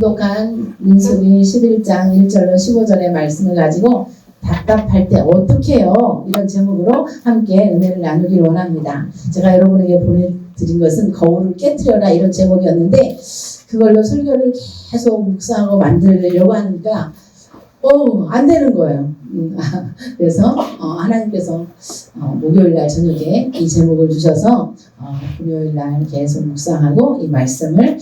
독한 민수기 11장 1절로 15절의 말씀을 가지고 답답할 때 어떻게 해요? 이런 제목으로 함께 은혜를 나누길 원합니다. 제가 여러분에게 보내드린 것은 거울을 깨트려라 이런 제목이었는데 그걸로 설교를 계속 묵상하고 만들려고 하니까 안 되는 거예요. 그래서 하나님께서 목요일날 저녁에 이 제목을 주셔서 금요일날 계속 묵상하고 이 말씀을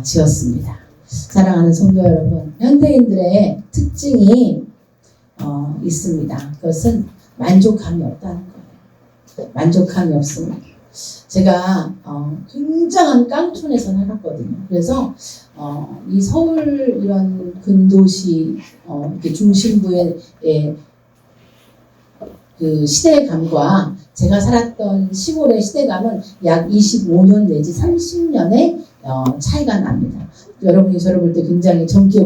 지었습니다. 사랑하는 성도 여러분, 현대인들의 특징이 있습니다. 그것은 만족감이 없다는 거예요. 만족감이 없습니다. 제가 굉장한 깡촌에서 살았거든요. 그래서 이 서울 이런 근도시 이렇게 중심부의 그 시대감과 제가 살았던 시골의 시대감은 약 25년 내지 30년의 차이가 납니다. 여러분이 저를 볼 때 굉장히 젊게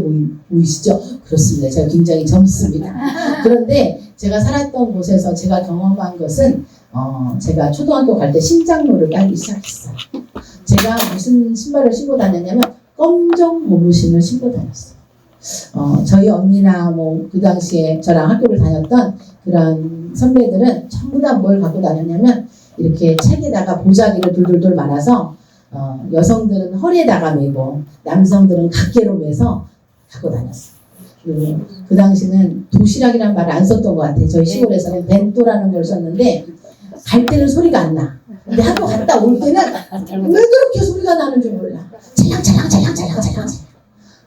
보이시죠? 그렇습니다. 제가 굉장히 젊습니다. 그런데 제가 살았던 곳에서 제가 경험한 것은 제가 초등학교 갈 때 신장로를 깔기 시작했어요. 제가 무슨 신발을 신고 다녔냐면 검정 고무신을 신고 다녔어요. 저희 언니나 그 당시에 저랑 학교를 다녔던 그런 선배들은 전부 다 뭘 갖고 다녔냐면 이렇게 책에다가 보자기를 돌돌돌 말아서 여성들은 허리에다가 메고 남성들은 각개로 매서 갖고 다녔어요. 그리고 그 당시는 도시락이라는 말을 안 썼던 것 같아요. 저희 시골에서는 벤또라는 걸 썼는데 갈 때는 소리가 안 나. 근데 학교 갔다 올 때는 왜 그렇게 소리가 나는 줄 몰라. 찰랑찰랑찰랑찰랑찰랑.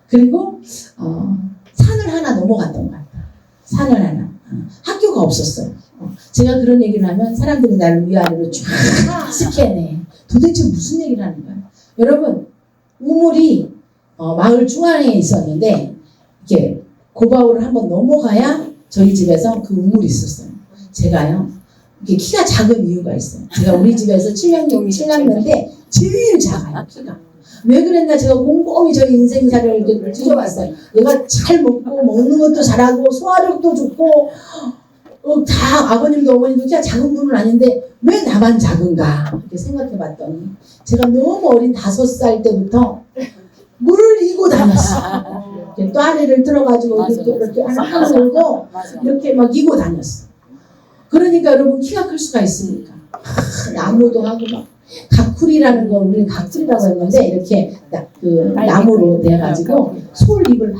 그리고 산을 하나 넘어갔던 것 같아요. 산을 하나. 학교가 없었어요. 제가 그런 얘기를 하면 사람들이 나를 위아래로 쫙 스캔해. 도대체 무슨 얘기를 하는 거야? 여러분, 우물이 마을 중앙에 있었는데 이렇게 고바울을 한번 넘어가야 저희 집에서 그 우물이 있었어요. 제가요. 이게 키가 작은 이유가 있어요. 제가 우리 집에서 7남매인데 제일 작아요. 키가. 왜 그랬나 제가 곰곰이 저희 인생사를 이렇게 뒤져봤어요. 내가 잘 먹고 먹는 것도 잘하고 소화력도 좋고 다 아버님도 어머님도 키가 작은 분은 아닌데 왜 나만 작은가 이렇게 생각해봤더니 제가 너무 어린 5살 때부터 물을 이고 다녔어. 이렇게 또아리를 들어가지고 이렇게 하나 들고 이렇게 막 이고 다녔어. 그러니까 여러분 키가 클 수가 있습니까? 나무도 하고 막 가쿠리라는 거 우리는 가쿠리라고 했는데 이렇게 나무로 내가지고 솔잎을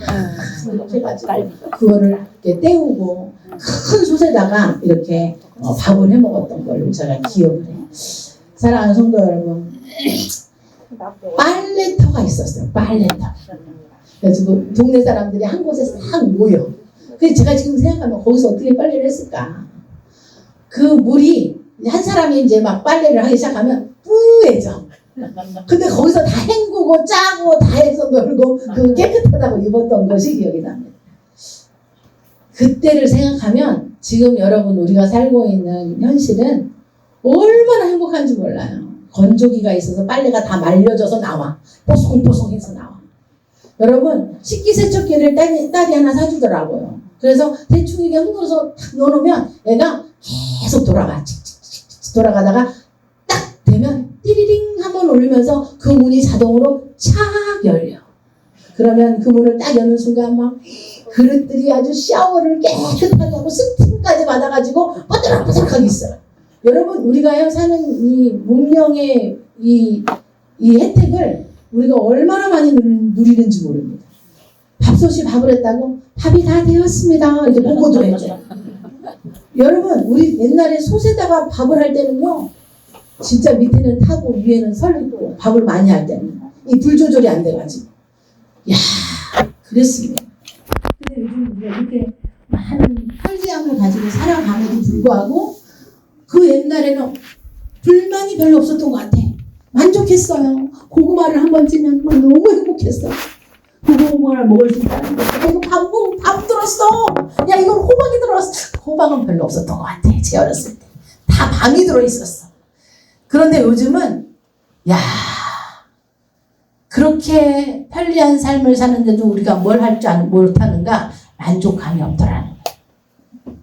이렇게 해가지고 그거를 이렇게 떼우고 큰 솥에다가 이렇게 밥을 해 먹었던 걸 제가 기억을 해요. 사랑하는 성도 여러분, 빨래터가 있었어요. 빨래터. 그래서 동네 사람들이 한 곳에 싹 모여. 그래서 제가 지금 생각하면 거기서 어떻게 빨래를 했을까? 그 물이 한 사람이 이제 막 빨래를 하기 시작하면 뿌해져. 근데 거기서 다 헹구고 짜고 다 해서 놀고 그 깨끗하다고 입었던 것이 기억이 납니다. 그때를 생각하면 지금 여러분 우리가 살고 있는 현실은 얼마나 행복한지 몰라요. 건조기가 있어서 빨래가 다 말려져서 나와. 뽀송뽀송해서 나와. 여러분 식기세척기를 딸이 하나 사주더라고요. 그래서 대충 이게 흔들어서 탁 넣어놓으면 애가 계속 돌아가다가 딱 되면 띠리링 한번 울리면서 그 문이 자동으로 착 열려. 그러면 그 문을 딱 여는 순간 막 그릇들이 아주 샤워를 깨끗하게 하고 스팀까지 받아가지고 뽀드락뽀드락하게 있어요. 여러분 우리가 사는 이 문명의 이 혜택을 우리가 얼마나 많이 누리는지 모릅니다. 밥솥이 밥을 했다고 밥이 다 되었습니다. 이렇게 보고도 해줘. 여러분 우리 옛날에 솥에다가 밥을 할 때는요 진짜 밑에는 타고 위에는 설리고 밥을 많이 할 때는 이 불 조절이 안 돼가지고 그랬습니다. 근데 요즘 우리가 이렇게 많은 편리함을 가지고 살아감에도 불구하고 그 옛날에는 불만이 별로 없었던 것 같아. 만족했어요. 고구마를 한번 찌면 너무 행복했어요. 고구마를 먹을 수 있다는 거. 이거 밥 들었어. 야 이건 호박이 들어왔어. 호박은 별로 없었던 것 같아. 제 어렸을 때. 다 밤이 들어있었어. 그런데 요즘은 그렇게 편리한 삶을 사는데도 우리가 뭘 할 줄 못하는가? 만족감이 없더라는 거예요.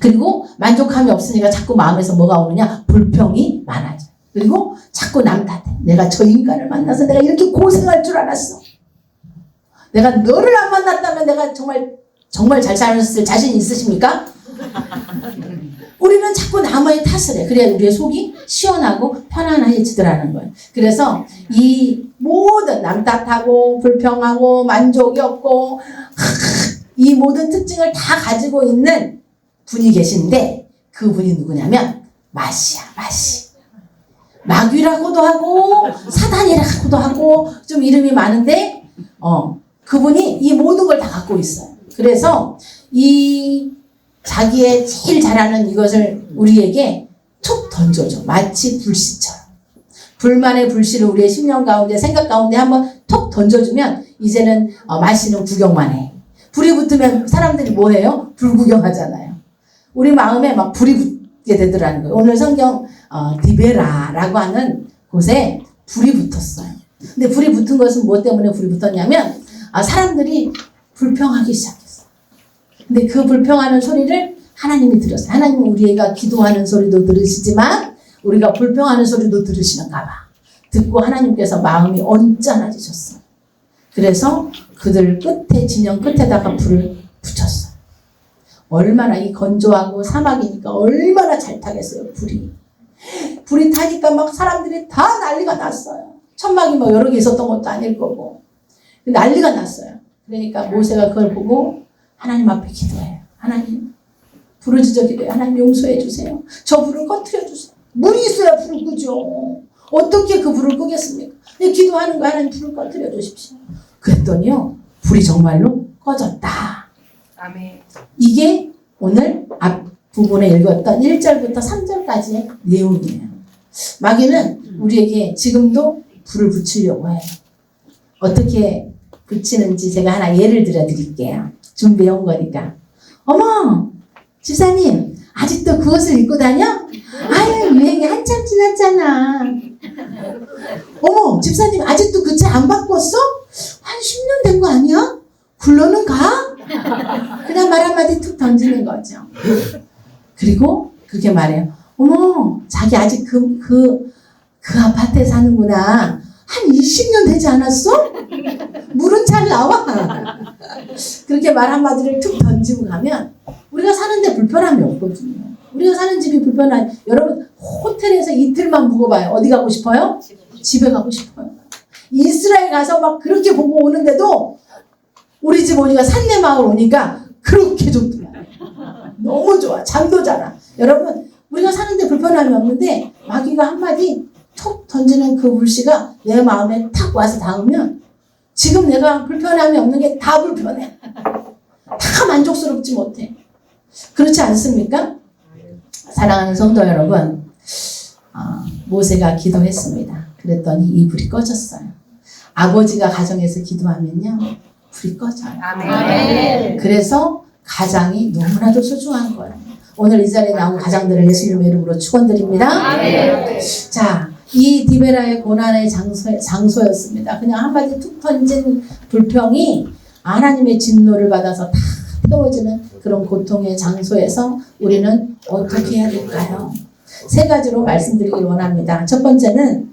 그리고 만족감이 없으니까 자꾸 마음에서 뭐가 오느냐? 불평이 많아져. 그리고 자꾸 남 탓해. 내가 저 인간을 만나서 내가 이렇게 고생할 줄 알았어. 내가 너를 안 만났다면 내가 정말 잘 살았을 자신 있으십니까? 우리는 자꾸 남의 탓을 해. 그래야 우리의 속이 시원하고 편안해지더라는 거예요. 그래서 이 모든 남 탓하고 불평하고 만족이 없고 이 모든 특징을 다 가지고 있는 분이 계신데 그분이 누구냐면 마시야, 마시. 마귀라고도 하고 사단이라고도 하고 좀 이름이 많은데 그분이 이 모든 걸 다 갖고 있어요. 그래서 이 자기의 제일 잘하는 이것을 우리에게 툭 던져줘. 마치 불씨처럼. 불만의 불씨를 우리의 심령 가운데 생각 가운데 한번 톡 던져주면 이제는 마시는 구경만 해. 불이 붙으면 사람들이 뭐 해요? 불 구경하잖아요. 우리 마음에 막 불이 붙게 되더라는 거예요. 오늘 성경 디베라라고 하는 곳에 불이 붙었어요. 근데 불이 붙은 것은 뭐 때문에 불이 붙었냐면 사람들이 불평하기 시작했어요. 근데 그 불평하는 소리를 하나님이 들었어요. 하나님은 우리가 기도하는 소리도 들으시지만 우리가 불평하는 소리도 들으시는가 봐. 듣고 하나님께서 마음이 언짢아지셨어요. 그래서 그들 끝에 진영 끝에다가 불을 붙였어요. 얼마나 이 건조하고 사막이니까 얼마나 잘 타겠어요. 불이 타니까 막 사람들이 다 난리가 났어요. 천막이 뭐 여러 개 있었던 것도 아닐 거고 난리가 났어요. 그러니까 모세가 그걸 보고 하나님 앞에 기도해요. 하나님 부르짖어 기도해요. 하나님 용서해 주세요. 저 불을 꺼트려 주세요. 물이 있어야 불을 끄죠. 어떻게 그 불을 끄겠습니까? 기도하는 거 하나님 불을 꺼트려 주십시오. 그랬더니요 불이 정말로 꺼졌다. 아멘. 이게 오늘 앞부분에 읽었던 1절부터 3절까지의 내용이에요. 마귀는 우리에게 지금도 불을 붙이려고 해요. 어떻게 붙이는지 제가 하나 예를 들어 드릴게요. 준비해 온 거니까. 어머! 집사님 아직도 그 옷을 입고 다녀? 아유 유행이 한참 지났잖아. 어머 집사님 아직도 그 차 안 바꿨어? 한 10년 된 거 아니야? 굴러는 가? 그냥 말 한마디 툭 던지는 거죠. 그리고 그렇게 말해요. 어머 자기 아직 그 아파트에 사는구나. 한 20년 되지 않았어? 물은 잘 나와. 그렇게 말 한마디를 툭 던지고 가면 우리가 사는데 불편함이 없거든요. 우리가 사는 집이 불편한 여러분 호텔에서 이틀만 묵어봐요. 어디 가고 싶어요? 집에 가고 싶어요. 이스라엘 가서 막 그렇게 보고 오는데도 우리 집 오니까 산내마을 오니까 그렇게 좋더라고요. 너무 좋아. 잠도 자라. 여러분 우리가 사는데 불편함이 없는데 마귀가 한마디 톡 던지는 그 불씨가 내 마음에 탁 와서 닿으면 지금 내가 불편함이 없는 게 다 불편해. 다 만족스럽지 못해. 그렇지 않습니까? 사랑하는 성도 여러분, 모세가 기도했습니다. 그랬더니 이 불이 꺼졌어요. 아버지가 가정에서 기도하면요 불이 꺼져요. 아멘. 그래서 가장이 너무나도 소중한 거예요. 오늘 이 자리에 나온 가장들을 예수님의 이름으로 축원드립니다. 아멘. 자, 이 디베라의 고난의 장소였습니다. 그냥 한마디 툭 던진 불평이 하나님의 진노를 받아서 다 태워지는 그런 고통의 장소에서 우리는 어떻게 해야 될까요? 세 가지로 말씀드리기 원합니다. 첫 번째는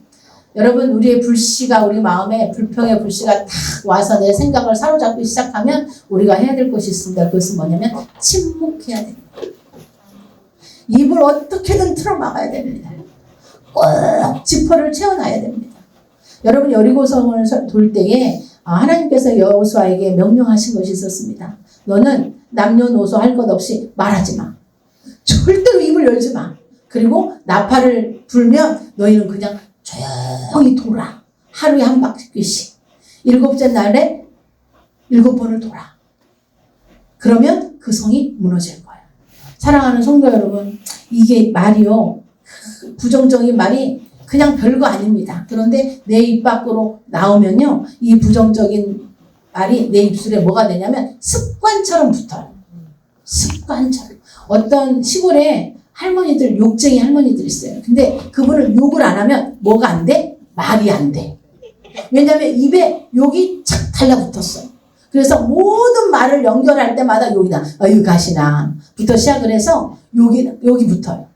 여러분 우리의 불씨가 우리 마음에 불평의 불씨가 탁 와서 내 생각을 사로잡기 시작하면 우리가 해야 될 것이 있습니다. 그것은 뭐냐면 침묵해야 됩니다. 입을 어떻게든 틀어막아야 됩니다. 꼭 지퍼를 채워놔야 됩니다. 여러분 여리고성을 돌 때에 하나님께서 여호수아에게 명령하신 것이 있었습니다. 너는 남녀노소 할 것 없이 말하지 마. 절대로 입을 열지 마. 그리고 나팔을 불면 너희는 그냥 조용히 돌아. 하루에 한 바퀴씩. 7째 날에 7번을 돌아. 그러면 그 성이 무너질 거예요. 사랑하는 성도 여러분, 이게 말이요. 부정적인 말이 그냥 별거 아닙니다. 그런데 내 입 밖으로 나오면요. 이 부정적인 말이 내 입술에 뭐가 되냐면 습관처럼 붙어요. 습관처럼. 어떤 시골에 할머니들, 욕쟁이 할머니들 있어요. 근데 그분을 욕을 안 하면 뭐가 안 돼? 말이 안 돼. 왜냐면 입에 욕이 착 달라붙었어요. 그래서 모든 말을 연결할 때마다 욕이나 어유 가시나 부터 시작을 해서 욕이 붙어요.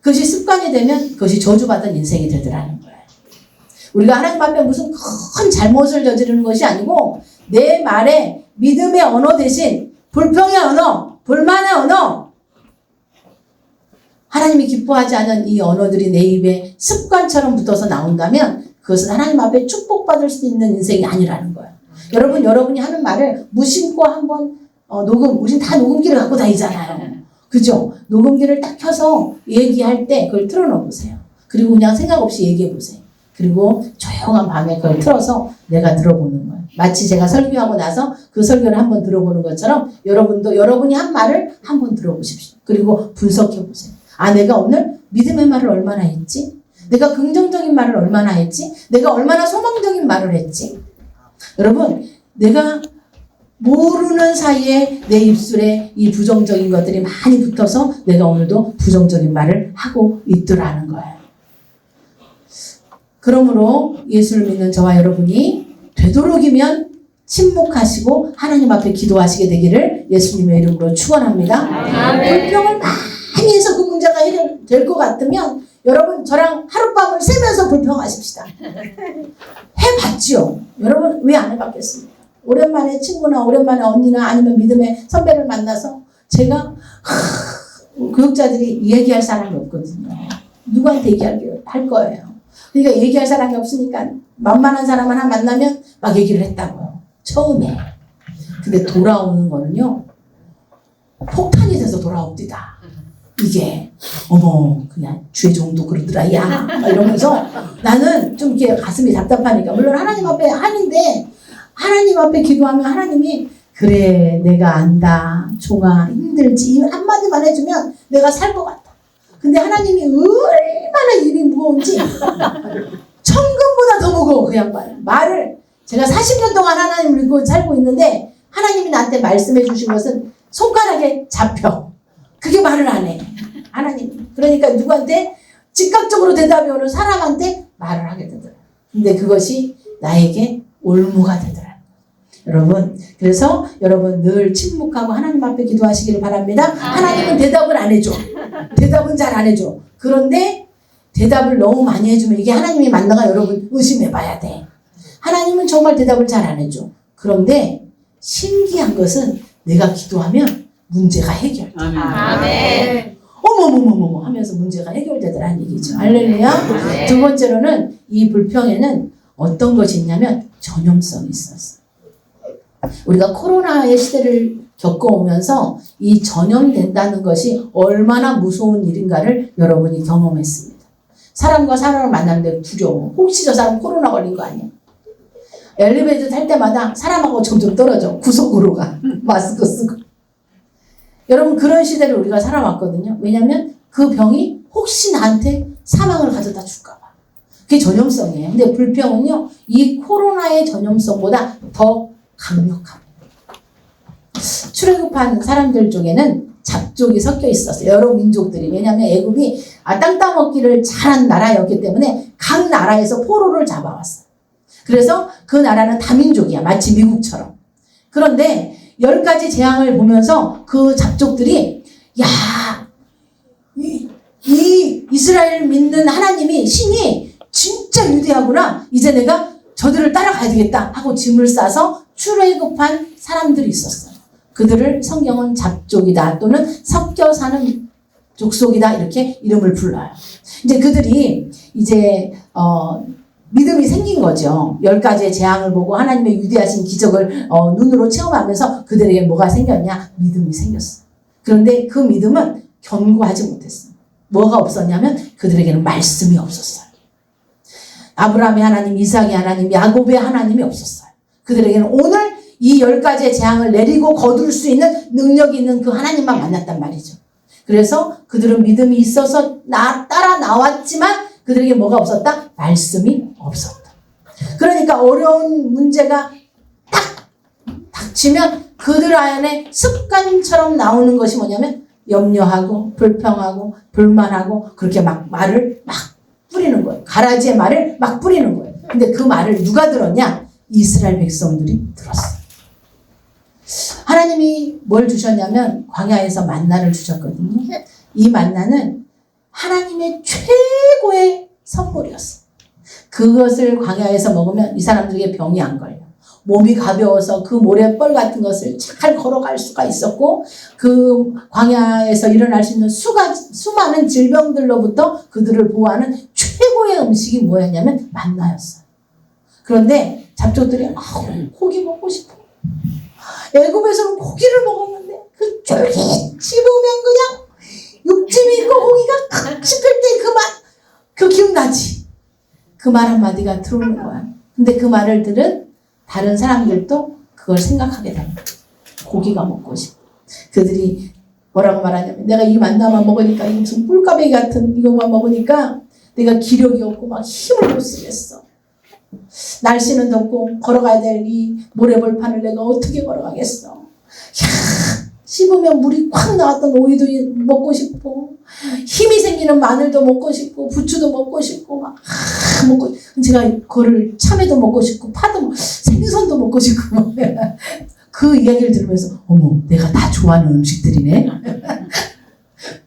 그것이 습관이 되면 그것이 저주받은 인생이 되더라는 거예요. 우리가 하나님 앞에 무슨 큰 잘못을 저지르는 것이 아니고 내 말에 믿음의 언어 대신 불평의 언어, 불만의 언어, 하나님이 기뻐하지 않은 이 언어들이 내 입에 습관처럼 붙어서 나온다면 그것은 하나님 앞에 축복받을 수 있는 인생이 아니라는 거예요. 여러분이 하는 말을 무심코 한번 우린 다 녹음기를 갖고 다니잖아요. 그죠? 녹음기를 딱 켜서 얘기할 때 그걸 틀어놓으세요. 그리고 그냥 생각 없이 얘기해 보세요. 그리고 조용한 밤에 그걸 틀어서 내가 들어보는 거예요. 마치 제가 설교하고 나서 그 설교를 한번 들어보는 것처럼 여러분도 여러분이 한 말을 한번 들어보십시오. 그리고 분석해 보세요. 아, 내가 오늘 믿음의 말을 얼마나 했지? 내가 긍정적인 말을 얼마나 했지? 내가 얼마나 소망적인 말을 했지? 여러분, 내가 모르는 사이에 내 입술에 이 부정적인 것들이 많이 붙어서 내가 오늘도 부정적인 말을 하고 있더라는 거예요. 그러므로 예수를 믿는 저와 여러분이 되도록이면 침묵하시고 하나님 앞에 기도하시게 되기를 예수님의 이름으로 축원합니다. 불평을 많이 해서 그 문제가 해결될 것 같으면 여러분 저랑 하룻밤을 새면서 불평하십시다. 해봤지요. 여러분 왜 안 해봤겠습니까? 오랜만에 친구나 오랜만에 언니나 아니면 믿음의 선배를 만나서 제가 교육자들이 얘기할 사람이 없거든요. 누구한테 얘기할 거예요. 그러니까 얘기할 사람이 없으니까 만만한 사람 하나 만나면 막 얘기를 했다고요. 처음에. 근데 돌아오는 거는요. 폭탄이 돼서 돌아옵니다. 이게 어머 그냥 주의 종도 그러더라 야 이러면서 나는 좀 이렇게 가슴이 답답하니까 물론 하나님 앞에 하는데 하나님 앞에 기도하면 하나님이 그래 내가 안다 종아 힘들지 이 한마디만 해주면 내가 살 것 같다. 근데 하나님이 얼마나 일이 무거운지 천금보다 더 무거워 그 양반 말을 제가 40년 동안 하나님을 믿고 살고 있는데 하나님이 나한테 말씀해 주신 것은 손가락에 잡혀. 그게 말을 안 해. 하나님. 그러니까 누구한테 즉각적으로 대답이 오는 사람한테 말을 하게 되더라고요. 근데 그것이 나에게 올무가 되더라고요. 여러분, 그래서 여러분 늘 침묵하고 하나님 앞에 기도하시기를 바랍니다. 하나님은 대답을 안 해줘. 대답은 잘 안 해줘. 그런데 대답을 너무 많이 해주면 이게 하나님이 맞나가 여러분 의심해 봐야 돼. 하나님은 정말 대답을 잘 안 해줘. 그런데 신기한 것은 내가 기도하면 문제가 해결돼. 아멘. 어머머머머 하면서 문제가 해결되더라는 얘기죠. 할렐루야. 두 번째로는 이 불평에는 어떤 것이 있냐면 전염성이 있었어요. 우리가 코로나의 시대를 겪어오면서 이 전염된다는 것이 얼마나 무서운 일인가를 여러분이 경험했습니다. 사람과 사람을 만나는데 두려워. 혹시 저 사람 코로나 걸린 거 아니야? 엘리베이터 탈 때마다 사람하고 점점 떨어져. 구석으로 가. 마스크 쓰고. 여러분 그런 시대를 우리가 살아왔거든요. 왜냐하면 그 병이 혹시 나한테 사망을 가져다 줄까 봐. 그게 전염성이에요. 근데 불평은요. 이 코로나의 전염성보다 더 강력합니다. 출애굽한 사람들 중에는 잡족이 섞여 있었어요. 여러 민족들이. 왜냐하면 애굽이 땅 따먹기를 잘한 나라였기 때문에 각 나라에서 포로를 잡아왔어요. 그래서 그 나라는 다민족이야. 마치 미국처럼. 그런데 10가지 재앙을 보면서 그 잡족들이 야, 이 이스라엘 믿는 하나님이 신이 진짜 위대하구나. 이제 내가 저들을 따라가야 되겠다 하고 짐을 싸서 출애굽한 사람들이 있었어요. 그들을 성경은 잡족이다 또는 섞여 사는 족속이다 이렇게 이름을 불러요. 이제 그들이 이제 믿음이 생긴 거죠. 10가지의 재앙을 보고 하나님의 위대하신 기적을 눈으로 체험하면서 그들에게 뭐가 생겼냐? 믿음이 생겼어요. 그런데 그 믿음은 견고하지 못했어요. 뭐가 없었냐면 그들에게는 말씀이 없었어요. 아브라함의 하나님, 이삭의 하나님, 야곱의 하나님이 없었어요. 그들에게는 오늘 이 10가지의 재앙을 내리고 거둘 수 있는 능력이 있는 그 하나님만 만났단 말이죠. 그래서 그들은 믿음이 있어서 따라 나왔지만 그들에게 뭐가 없었다? 말씀이 없었다. 그러니까 어려운 문제가 딱 닥치면 그들 안에 습관처럼 나오는 것이 뭐냐면 염려하고 불평하고 불만하고 그렇게 막 말을 막 뿌리는 거예요. 가라지의 말을 막 뿌리는 거예요. 근데 그 말을 누가 들었냐? 이스라엘 백성들이 들었어요. 하나님이 뭘 주셨냐면 광야에서 만나를 주셨거든요. 이 만나는 하나님의 최고의 선물이었어요. 그것을 광야에서 먹으면 이 사람들에게 병이 안 걸려. 몸이 가벼워서 그 모래벌 같은 것을 잘 걸어갈 수가 있었고 그 광야에서 일어날 수 있는 수많은 질병들로부터 그들을 보호하는 최고의 음식이 뭐였냐면 만나였어요. 그런데 잡초들이 고기 먹고 싶어. 애굽에서는 고기를 먹었는데 그 쫄깃 씹으면 그냥 육즙이 있고 고기가 씹을 때 그 맛, 그 기억나지? 그 말 한마디가 들어오는 거야. 근데 그 말을 들은 다른 사람들도 그걸 생각하게 됩니다. 고기가 먹고 싶어. 그들이 뭐라고 말하냐면 내가 이 만나만 먹으니까 이 무슨 뿔까베기 같은 이것만 먹으니까 내가 기력이 없고 막 힘을 못 쓰겠어. 날씨는 덥고 걸어가야 될 이 모래벌판을 내가 어떻게 걸어가겠어. 씹으면 물이 콱 나왔던 오이도 먹고 싶고 힘이 생기는 마늘도 먹고 싶고 부추도 먹고 싶고 막 먹고 제가 그거를 참외도 먹고 싶고 파도 생선도 먹고 싶고 그 이야기를 들으면서 어머 내가 다 좋아하는 음식들이네.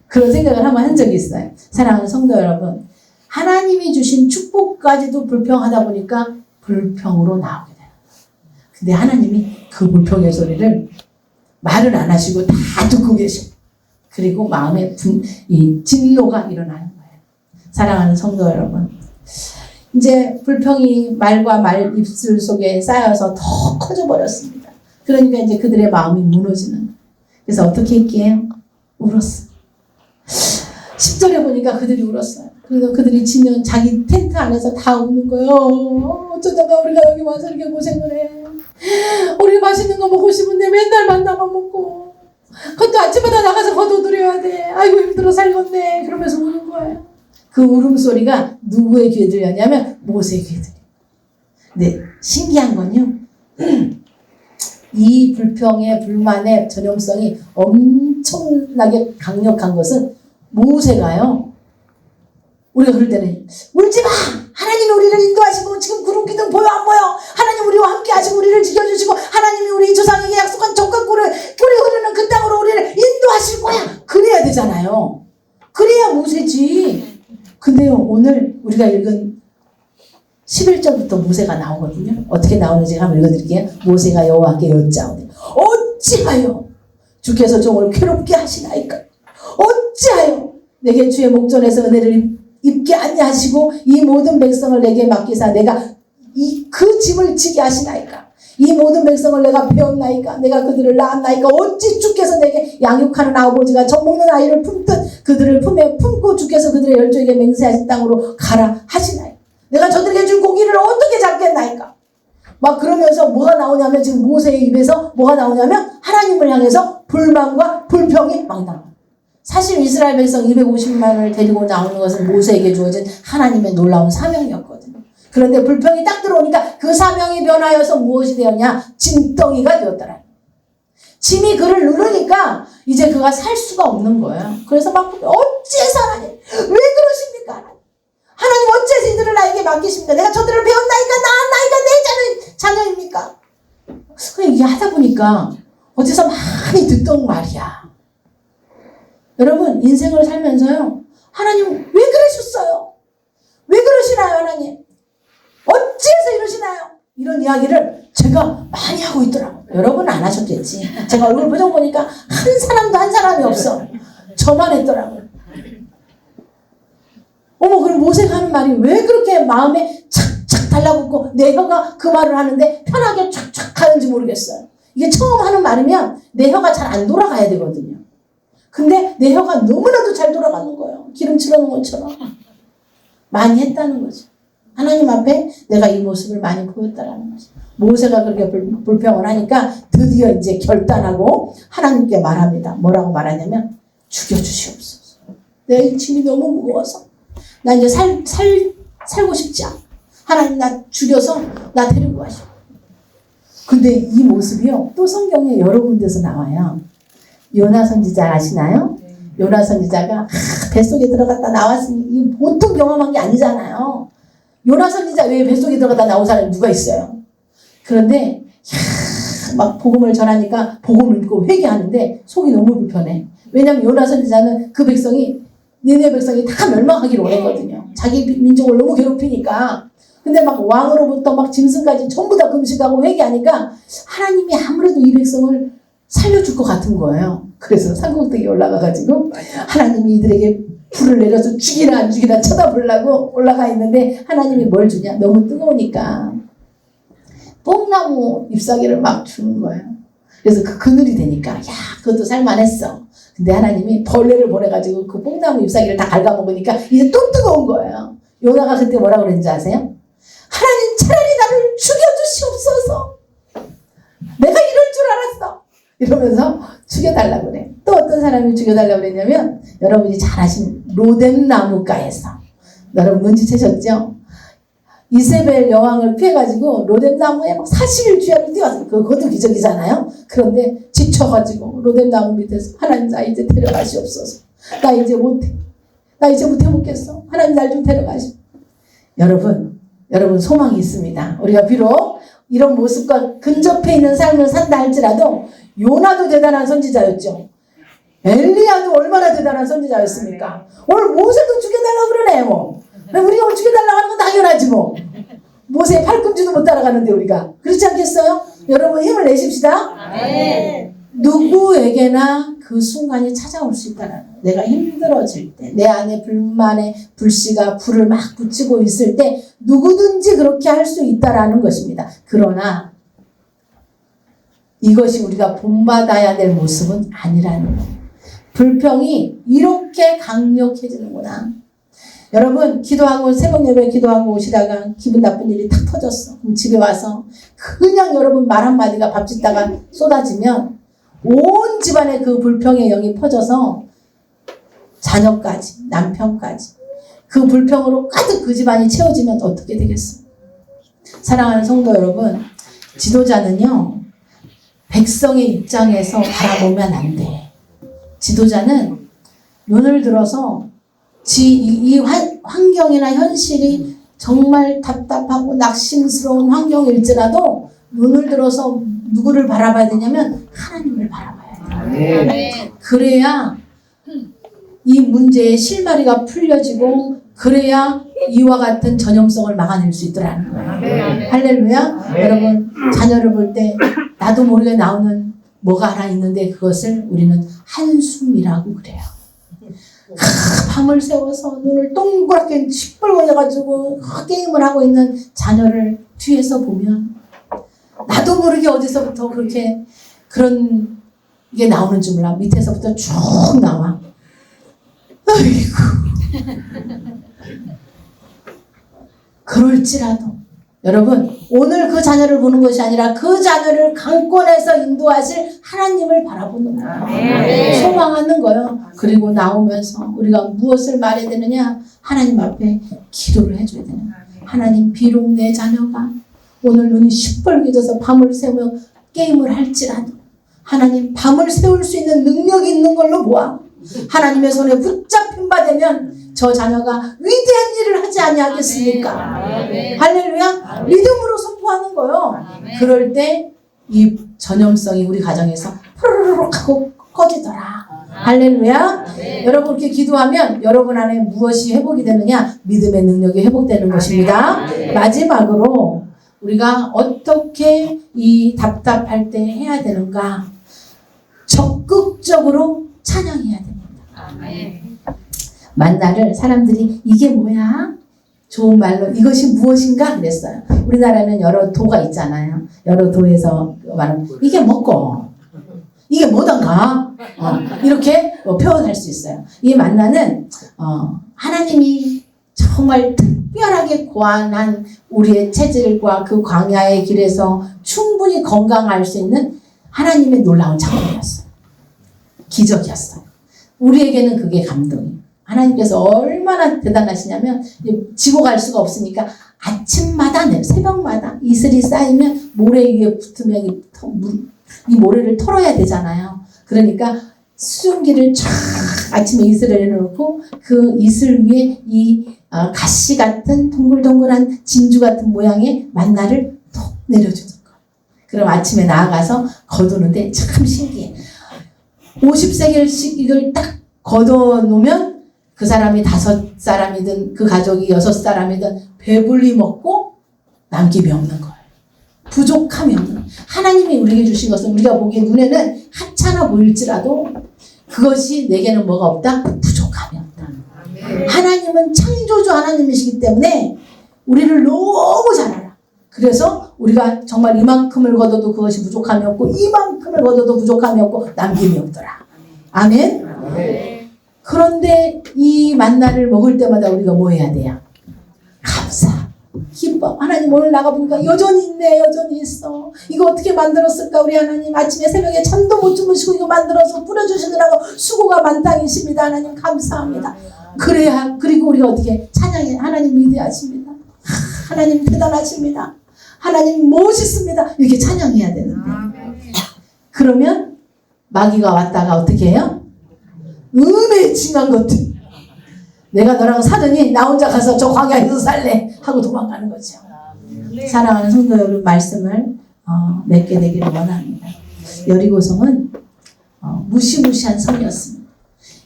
그런 생각을 한번 한 적이 있어요. 사랑하는 성도 여러분, 하나님이 주신 축복까지도 불평하다 보니까 불평으로 나오게 돼요. 근데 하나님이 그 불평의 소리를 말을 안 하시고 다 듣고 계시고 그리고 마음에 이 진노가 일어나는 거예요. 사랑하는 성도 여러분, 이제 불평이 말과 말 입술 속에 쌓여서 더 커져버렸습니다. 그러니까 이제 그들의 마음이 무너지는 거예요. 그래서 어떻게 했기에요? 울었어요. 10절에 보니까 그들이 울었어요. 그래서 그들이 지면 자기 텐트 안에서 다 우는 거예요. 어쩌다가 우리가 여기 와서 이렇게 고생을 해. 우리 맛있는 거 먹고 싶은데 맨날 만나만 먹고 그것도 아침마다 나가서 거둬들여야 돼. 아이고 힘들어 살겠네. 그러면서 우는 거예요. 그 울음소리가 누구의 귀에 들렸냐면 모세의 귀에 들려요. 근데 신기한 건요. 이 불평의 불만의 전염성이 엄청나게 강력한 것은 모세가요. 우리가 그럴 때는 울지 마! 하나님이 우리를 인도하시고 지금 구름 기둥 보여 안 보여? 하나님 우리와 함께 하시고 우리를 지켜주시고 하나님이 우리 조상에게 약속한 적과 꿀이 흐르는 그 땅으로 우리를 인도하실 거야. 그래야 되잖아요. 그래야 모세지. 근데요 오늘 우리가 읽은 11절부터 모세가 나오거든요. 어떻게 나오는지 한번 읽어드릴게요. 모세가 여호와께 여짜오되 어찌하여 주께서 종을 괴롭게 하시나이까? 어찌하여 내게 주의 목전에서 은혜를 입게 아니하시고 이 모든 백성을 내게 맡기사 내가 그 짐을 지게 하시나이까? 이 모든 백성을 내가 배웠나이까? 내가 그들을 낳았나이까? 어찌 주께서 내게 양육하는 아버지가 젖먹는 아이를 품듯 그들을 품에 품고 주께서 그들의 열조에게 맹세하신 땅으로 가라 하시나이까? 내가 저들에게 준 고기를 어떻게 잡겠나이까? 막 그러면서 뭐가 나오냐면 지금 모세의 입에서 뭐가 나오냐면 하나님을 향해서 불만과 불평이 막 나와요. 사실 이스라엘 백성 250만을 데리고 나오는 것은 모세에게 주어진 하나님의 놀라운 사명이었거든요. 그런데 불평이 딱 들어오니까 그 사명이 변하여서 무엇이 되었냐? 짐덩이가 되었더라. 짐이 그를 누르니까 이제 그가 살 수가 없는 거예요. 그래서 막 어째서 하나님 왜 그러십니까? 하나님 어째서 이들을 나에게 맡기십니까? 내가 저들을 배웠나이까 낳았나이까 내 자녀입니까? 그냥 이게 하다 보니까 어째서 많이 듣던 말이야. 여러분 인생을 살면서요. 하나님 왜 그러셨어요? 왜 그러시나요 하나님? 어찌해서 이러시나요? 이런 이야기를 제가 많이 하고 있더라고요. 여러분은 안 하셨겠지. 제가 얼굴 표정 보니까 한 사람이 없어. 저만 했더라고요. 어머 그럼 모세가 하는 말이 왜 그렇게 마음에 착착 달라붙고 내 혀가 그 말을 하는데 편하게 촥촥 하는지 모르겠어요. 이게 처음 하는 말이면 내 혀가 잘 안 돌아가야 되거든요. 근데 내 혀가 너무나도 잘 돌아가는 거예요. 기름 칠하는 것처럼. 많이 했다는 거죠. 하나님 앞에 내가 이 모습을 많이 보였다라는 거죠. 모세가 그렇게 불평을 하니까 드디어 이제 결단하고 하나님께 말합니다. 뭐라고 말하냐면 죽여주시옵소서. 내 짐이 너무 무거워서 나 이제 살고 싶지 않아. 하나님 나 죽여서 나 데리고 가시오. 근데 이 모습이요. 또 성경에 여러 군데서 나와요. 요나 선지자 아시나요? 요나 선지자가 뱃속에 들어갔다 나왔으니 이 보통 경험한 게 아니잖아요. 요나 선지자 외에 뱃속에 들어갔다 나온 사람이 누가 있어요? 그런데 막 복음을 전하니까 복음을 읽고 회개하는데 속이 너무 불편해. 왜냐하면 요나 선지자는 그 백성이 니네 백성이 다 멸망하기를 원했거든요. 자기 민족을 너무 괴롭히니까. 근데 막 왕으로부터 막 짐승까지 전부 다 금식하고 회개하니까 하나님이 아무래도 이 백성을 살려줄 것 같은 거예요. 그래서 산꼭대기에 올라가가지고 하나님이 이들에게 불을 내려서 죽이나 안 죽이나 쳐다보려고 올라가 있는데 하나님이 뭘 주냐? 너무 뜨거우니까 뽕나무 잎사귀를 막 주는 거예요. 그래서 그 그늘이 되니까 야 그것도 살만했어. 근데 하나님이 벌레를 보내가지고 그 뽕나무 잎사귀를 다 갉아먹으니까 이제 또 뜨거운 거예요. 요나가 그때 뭐라 그랬는지 아세요? 하나님 차라리 나를 죽여주시옵소서. 내가 이럴 줄 알았어. 이러면서 죽여달라고 그래. 또 어떤 사람이 죽여달라고 그랬냐면 여러분이 잘 아시는 로뎀나무가에서 여러분 눈치채셨죠? 이세벨 여왕을 피해가지고 로뎀나무에 막 40일 주야를 띄웠어요. 그것도 기적이잖아요. 그런데 지쳐가지고 로뎀나무 밑에서 하나님 나 이제 데려가시옵소서. 나 이제 못해. 나 이제 못해 먹겠어. 하나님 날 좀 데려가시오. 여러분 소망이 있습니다. 우리가 비록 이런 모습과 근접해 있는 삶을 산다 할지라도 요나도 대단한 선지자였죠. 엘리야도 얼마나 대단한 선지자였습니까? 오늘 모세도 죽여달라고 그러네 뭐. 우리가 오늘 죽여달라고 하는 건 당연하지 뭐. 모세의 팔꿈치도 못 따라가는데 우리가. 그렇지 않겠어요? 여러분 힘을 내십시다. 네. 누구에게나 그 순간이 찾아올 수 있다는 거예요. 내가 힘들어질 때, 내 안에 불만의 불씨가 불을 막 붙이고 있을 때 누구든지 그렇게 할 수 있다라는 것입니다. 그러나 이것이 우리가 본받아야 될 모습은 아니라는 거예요. 불평이 이렇게 강력해지는구나. 여러분 기도하고 새벽 예배 기도하고 오시다가 기분 나쁜 일이 탁 터졌어. 그럼 집에 와서 그냥 여러분 말 한마디가 밥 짓다가 쏟아지면 온 집안에 그 불평의 영이 퍼져서 자녀까지 남편까지 그 불평으로 가득 그 집안이 채워지면 어떻게 되겠습니까? 사랑하는 성도 여러분, 지도자는요 백성의 입장에서 바라보면 안 돼. 지도자는 눈을 들어서 이 환경이나 현실이 정말 답답하고 낙심스러운 환경일지라도 눈을 들어서 누구를 바라봐야 되냐면 하나님을 바라봐야 돼요. 네. 그래야 이 문제의 실마리가 풀려지고 그래야 이와 같은 전염성을 막아낼 수 있더라는 거예요. 네. 할렐루야. 네. 여러분 자녀를 볼 때 나도 모르게 나오는 뭐가 하나 있는데 그것을 우리는 한숨이라고 그래요. 밤을 새워서 눈을 동그랗게 시뻘건해가지고 게임을 하고 있는 자녀를 뒤에서 보면 나도 모르게 어디서부터 그렇게 그런 게 나오는 줄 몰라. 밑에서부터 쭉 나와. 아이고. 그럴지라도 여러분 오늘 그 자녀를 보는 것이 아니라 그 자녀를 강권해서 인도하실 하나님을 바라보는 거예요. 네. 소망하는 거예요. 그리고 나오면서 우리가 무엇을 말해야 되느냐? 하나님 앞에 기도를 해줘야 되는 거예요. 하나님 비록 내 자녀가 오늘 눈이 시뻘개져서 밤을 새우며 게임을 할지라도 하나님 밤을 세울 수 있는 능력이 있는 걸로 보아 하나님의 손에 붙잡힌 바 되면 저 자녀가 위대한 일을 하지 아니하겠습니까? 아멘. 할렐루야. 믿음으로 선포하는 거예요. 아멘. 그럴 때 이 전염성이 우리 가정에서 푸르륵 하고 꺼지더라. 할렐루야. 아멘. 여러분 이렇게 기도하면 여러분 안에 무엇이 회복이 되느냐? 믿음의 능력이 회복되는 것입니다. 아멘. 마지막으로 우리가 어떻게 이 답답할 때 해야 되는가? 적극적으로 찬양해야 됩니다. 아멘. 만나를 사람들이 이게 뭐야? 좋은 말로 이것이 무엇인가? 그랬어요. 우리나라는 여러 도가 있잖아요. 여러 도에서 말하면 이게 뭐고? 이게 뭐던가? 이렇게 표현할 수 있어요. 이 만나는 하나님이 정말 특별하게 고안한 우리의 체질과 그 광야의 길에서 충분히 건강할 수 있는 하나님의 놀라운 작품이었어요. 기적이었어요. 우리에게는 그게 감동이에요. 하나님께서 얼마나 대단하시냐면 지고 갈 수가 없으니까 아침마다 새벽마다 이슬이 쌓이면 모래 위에 붙으면 이 모래를 털어야 되잖아요. 그러니까 수증기를 쫙 아침에 이슬을 내놓고 그 이슬 위에 이 가시 같은 동글동글한 진주 같은 모양의 만나를 톡 내려주는 거예요. 그럼 아침에 나아가서 거두는데 참 신기해. 50세겔씩 이걸 딱 걷어놓으면 그 사람이 5사람이든 그 가족이 6사람이든 배불리 먹고 남김이 없는 거예요. 부족함이 없는 거예요. 하나님이 우리에게 주신 것은 우리가 보기에 눈에는 하찮아 보일지라도 그것이 내게는 뭐가 없다? 부족함이 없다. 하나님은 창조주 하나님이시기 때문에 우리를 너무 잘 알아. 그래서 우리가 정말 이만큼을 거둬도 그것이 부족함이 없고 이만큼을 거둬도 부족함이 없고 남김이 없더라. 아멘? 그런데 이 만나를 먹을 때마다 우리가 뭐 해야 돼요? 감사, 기뻐. 하나님 오늘 나가보니까 여전히 있네. 여전히 있어. 이거 어떻게 만들었을까 우리 하나님. 아침에 새벽에 잠도 못 주무시고 이거 만들어서 뿌려주시느라고 수고가 만땅이십니다. 하나님 감사합니다. 그래야 그리고 우리가 어떻게 찬양해. 하나님 위대하십니다. 하나님 대단하십니다. 하나님 멋있습니다. 이렇게 찬양해야 되는데 그러면 마귀가 왔다가 어떻게 해요? 음에 징한 것들. 내가 너랑 사느니 나 혼자 가서 저 광야에서 살래 하고 도망가는 거죠. 사랑하는 성도 여러분 말씀을 맺게 되기를 원합니다. 여리고성은 무시무시한 성이었습니다.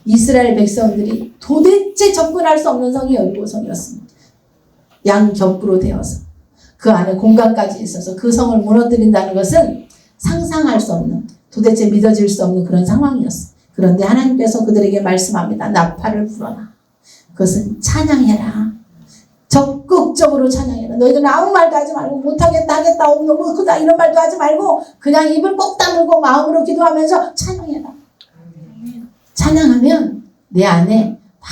이스라엘 백성들이 도대체 접근할 수 없는 성이 여리고성이었습니다. 양겹부로 되어서 그 안에 공간까지 있어서 그 성을 무너뜨린다는 것은 상상할 수 없는 도대체 믿어질 수 없는 그런 상황이었어요. 그런데 하나님께서 그들에게 말씀합니다. 나팔을 불어라. 그것은 찬양해라. 적극적으로 찬양해라. 너희들은 아무 말도 하지 말고 못하겠다 하겠다 너무 크다 이런 말도 하지 말고 그냥 입을 꼭 다물고 마음으로 기도하면서 찬양해라. 찬양하면 내 안에 막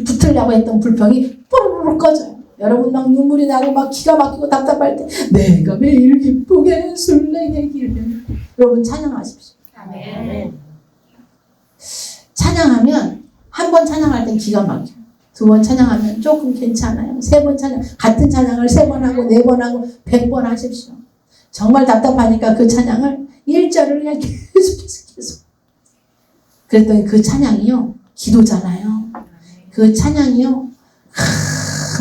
붙으려고 했던 불평이 뽀르르 꺼져요. 여러분 막 눈물이 나고 막 기가 막히고 답답할 때 내가 매일 기쁘게 술래기를 여러분 찬양하십시오. 아멘. 찬양하면 한 번 찬양할 땐 기가 막혀요. 두 번 찬양하면 조금 괜찮아요. 세 번 찬양 같은 찬양을 3번 하고 4번 하고 100번 하십시오. 정말 답답하니까 그 찬양을 1절을 그냥 계속 그랬더니 그 찬양이요 기도잖아요. 그 찬양이요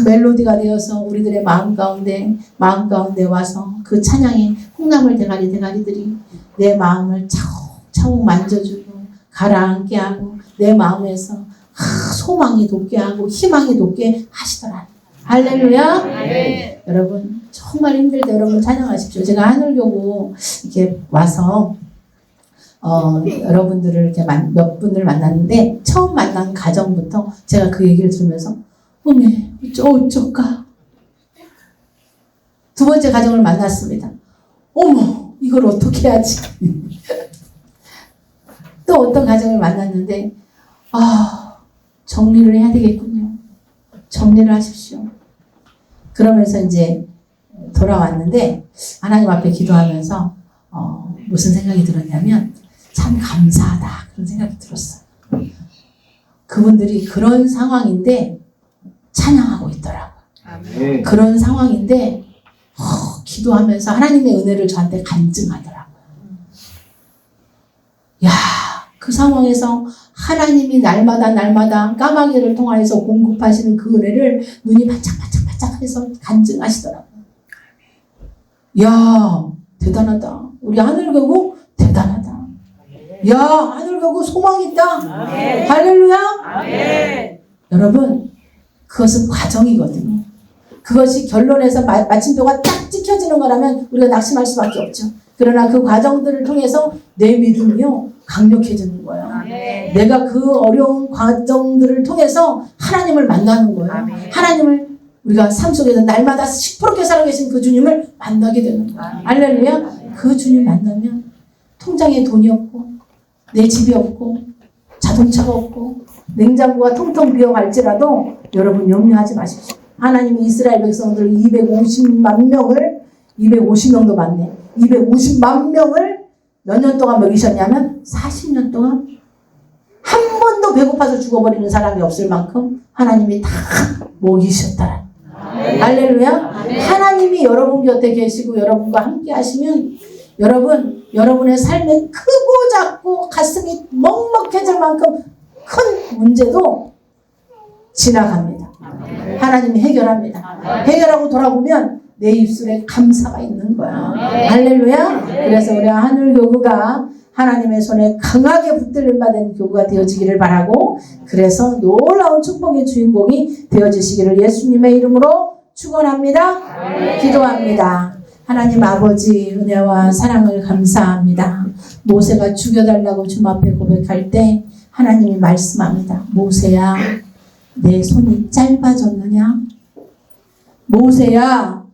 멜로디가 되어서 우리들의 마음 가운데 와서 그 찬양의 콩나물 대가리들이 내 마음을 차곡차곡 만져주고 가라앉게 하고 내 마음에서 소망이 돋게 하고 희망이 돋게 하시더라. 할렐루야. 네. 여러분 정말 힘들 때 여러분 찬양하십시오. 제가 하늘교구 이렇게 와서 여러분들을 이렇게 몇 분을 만났는데 처음 만난 가정부터 제가 그 얘기를 들으면서 어메 어쩌까 두 번째 가정을 만났습니다. 어머 이걸 어떻게 하지? 또 어떤 가정을 만났는데 정리를 해야 되겠군요. 정리를 하십시오. 그러면서 이제 돌아왔는데 하나님 앞에 기도하면서 무슨 생각이 들었냐면 참 감사하다 그런 생각이 들었어요. 그분들이 그런 상황인데 찬양하고 있더라고요. 아멘. 그런 상황인데 기도하면서 하나님의 은혜를 저한테 간증하더라고요. 야, 그 상황에서 하나님이 날마다 까마귀를 통하여서 공급하시는 그 은혜를 눈이 반짝반짝해서 간증하시더라고요. 야, 대단하다. 우리 하늘교구 대단하다. 야, 하늘교구 소망 있다. 아멘. 할렐루야. 아멘. 여러분, 그것은 과정이거든요. 그것이 결론에서 마침표가 딱 찍혀지는 거라면 우리가 낙심할 수밖에 없죠. 그러나 그 과정들을 통해서 내 믿음이요 강력해지는 거예요. 아멘. 내가 그 어려운 과정들을 통해서 하나님을 만나는 거예요. 아멘. 하나님을 우리가 삶 속에서 날마다 시퍼렇게 살아계신 그 주님을 만나게 되는 거예요. 아멘. 할렐루야. 그 주님 만나면 통장에 돈이 없고 내 집이 없고 자동차가 없고 냉장고가 텅텅 비어갈지라도 여러분 염려하지 마십시오. 하나님이 이스라엘 백성들 250만 명을 250명도 많네. 250만 명을 몇 년 동안 먹이셨냐면 40년 동안 한 번도 배고파서 죽어버리는 사람이 없을 만큼 하나님이 다 먹이셨다. 할렐루야. 하나님이 여러분 곁에 계시고 여러분과 함께 하시면 여러분의 삶에 크고 작고 가슴이 먹먹해질 만큼 큰 문제도 지나갑니다. 하나님이 해결합니다. 해결하고 돌아보면 내 입술에 감사가 있는 거야. 할렐루야. 그래서 우리 하늘교구가 하나님의 손에 강하게 붙들림 받은 교구가 되어지기를 바라고 그래서 놀라운 축복의 주인공이 되어지시기를 예수님의 이름으로 축원합니다. 기도합니다. 하나님 아버지 은혜와 사랑을 감사합니다. 모세가 죽여달라고 주님 앞에 고백할 때 하나님이 말씀합니다. 모세야, 내 손이 짧아졌느냐? 모세야,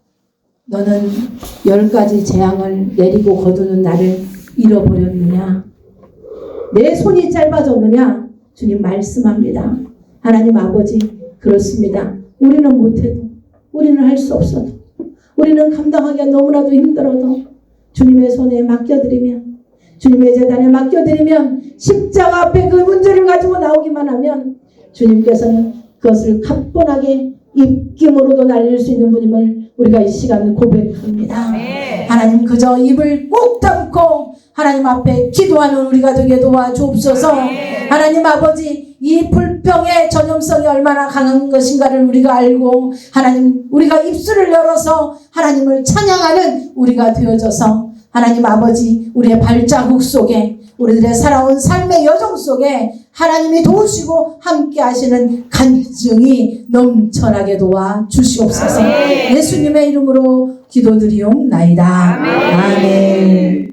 너는 10가지 재앙을 내리고 거두는 나를 잃어버렸느냐? 내 손이 짧아졌느냐? 주님 말씀합니다. 하나님 아버지, 그렇습니다. 우리는 못해도, 우리는 할 수 없어도, 우리는 감당하기가 너무나도 힘들어도 주님의 손에 맡겨드리면, 주님의 재단에 맡겨드리면, 십자가 앞에 그 문제를 가지고 나오기만 하면 주님께서는 그것을 가뿐하게 입김으로도 날릴 수 있는 분임을 우리가 이 시간을 고백합니다. 하나님 그저 입을 꼭 닫고 하나님 앞에 기도하는 우리가 되게 도와주옵소서. 하나님 아버지, 이 불평의 전염성이 얼마나 강한 것인가를 우리가 알고 하나님 우리가 입술을 열어서 하나님을 찬양하는 우리가 되어져서 하나님 아버지, 우리의 발자국 속에 우리들의 살아온 삶의 여정 속에 하나님이 도우시고 함께 하시는 간증이 넘쳐나게 도와 주시옵소서. 예수님의 이름으로 기도드리옵나이다. 아멘.